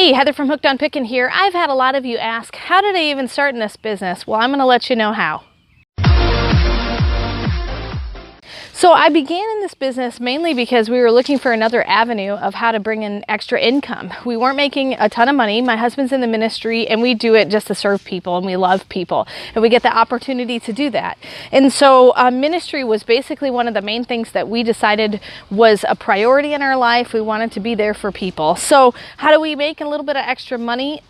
Hey, Heather from Hooked on Pickin here. I've had a lot of you ask, how did I even start in this business? Well, I'm going to let you know how. So I began in this business mainly because we were looking for another avenue of how to bring in extra income. We weren't making a ton of money. My husband's in the ministry and we do it just to serve people, and we love people, and we get the opportunity to do that. And so ministry was basically one of the main things that we decided was a priority in our life. We wanted to be there for people. So how do we make a little bit of extra money?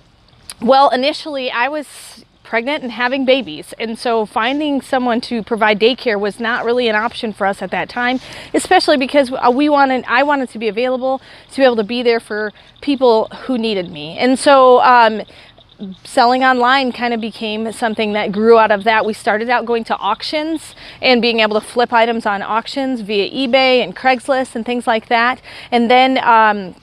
Well, initially I was pregnant and having babies, and so finding someone to provide daycare was not really an option for us at that time, especially because I wanted to be available to be able to be there for people who needed me. And so selling online kind of became something that grew out of that. We started out going to auctions and being able to flip items on auctions via eBay and Craigslist and things like that. And then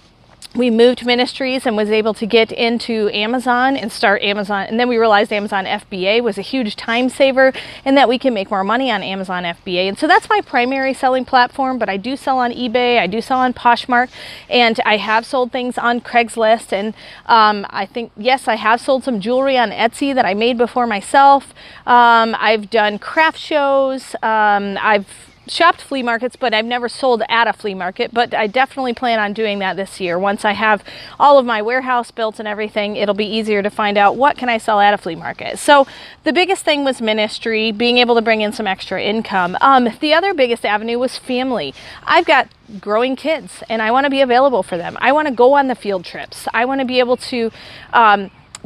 we moved ministries and was able to get into Amazon and start Amazon. And then we realized Amazon FBA was a huge time saver and that we can make more money on Amazon FBA. And so that's my primary selling platform, but I do sell on eBay, I do sell on Poshmark, and I have sold things on Craigslist. And I think, yes, I have sold some jewelry on Etsy that I made before myself. I've done craft shows. I've shopped flea markets, but I've never sold at a flea market, but I definitely plan on doing that this year. Once I have all of my warehouse built and everything, it'll be easier to find out what can I sell at a flea market. So the biggest thing was ministry, being able to bring in some extra income. The other biggest avenue was family. I've got growing kids and I want to be available for them. I want to go on the field trips. I want to be able to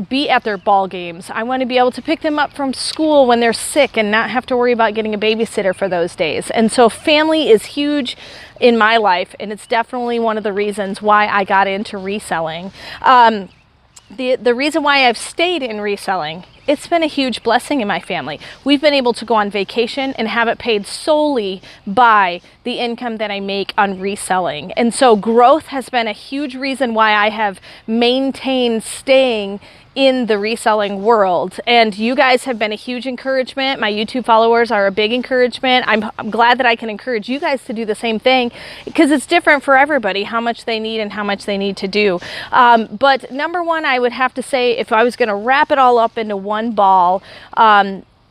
be at their ball games. I want to be able to pick them up from school when they're sick and not have to worry about getting a babysitter for those days. And so family is huge in my life, and it's definitely one of the reasons why I got into reselling. The reason why I've stayed in reselling, it's been a huge blessing in my family. We've been able to go on vacation and have it paid solely by the income that I make on reselling. And so growth has been a huge reason why I have maintained staying in the reselling world. And you guys have been a huge encouragement. My YouTube followers are a big encouragement. I'm glad that I can encourage you guys to do the same thing, because it's different for everybody how much they need and how much they need to do. But number one, I would have to say, if I was going to wrap it all up into one ball,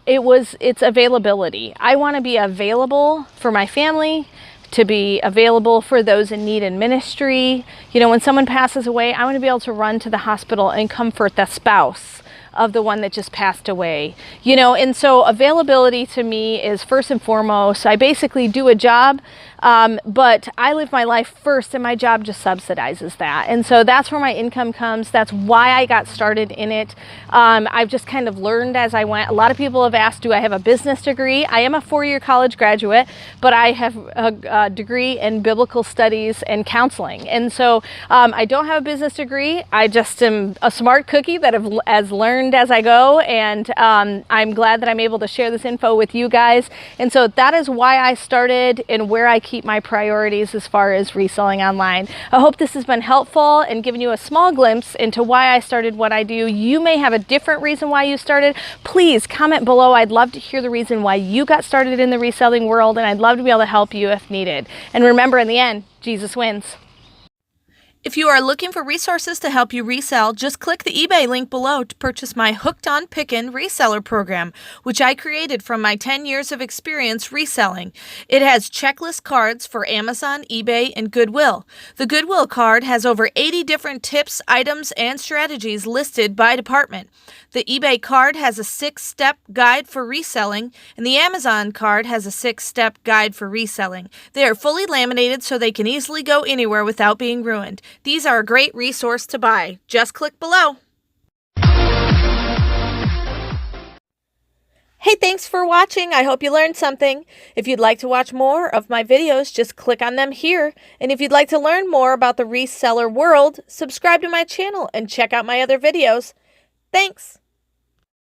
it's availability. I want to be available for my family, to be available for those in need in ministry. You know, when someone passes away, I want to be able to run to the hospital and comfort the spouse of the one that just passed away. You know, and so availability to me is first and foremost. I basically do a job, but I live my life first, and my job just subsidizes that. And so that's where my income comes. That's why I got started in it. I've just kind of learned as I went. A lot of people have asked, do I have a business degree? I am a 4-year college graduate, but I have a degree in biblical studies and counseling. And so I don't have a business degree. I just am a smart cookie that has learned as I go, and I'm glad that I'm able to share this info with you guys. And so that is why I started and where I keep my priorities as far as reselling online. I hope this has been helpful and given you a small glimpse into why I started what I do. You may have a different reason why you started. Please comment below. I'd love to hear the reason why you got started in the reselling world, and I'd love to be able to help you if needed. And remember, in the end, Jesus wins. If you are looking for resources to help you resell, just click the eBay link below to purchase my Hooked on Pickin Reseller program, which I created from my 10 years of experience reselling. It has checklist cards for Amazon, eBay, and Goodwill. The Goodwill card has over 80 different tips, items, and strategies listed by department. The eBay card has a 6-step guide for reselling, and the Amazon card has a 6-step guide for reselling. They are fully laminated so they can easily go anywhere without being ruined. These are a great resource to buy. Just click below. Hey, thanks for watching. I hope you learned something. If you'd like to watch more of my videos, just click on them here. And if you'd like to learn more about the reseller world, subscribe to my channel and check out my other videos. Thanks.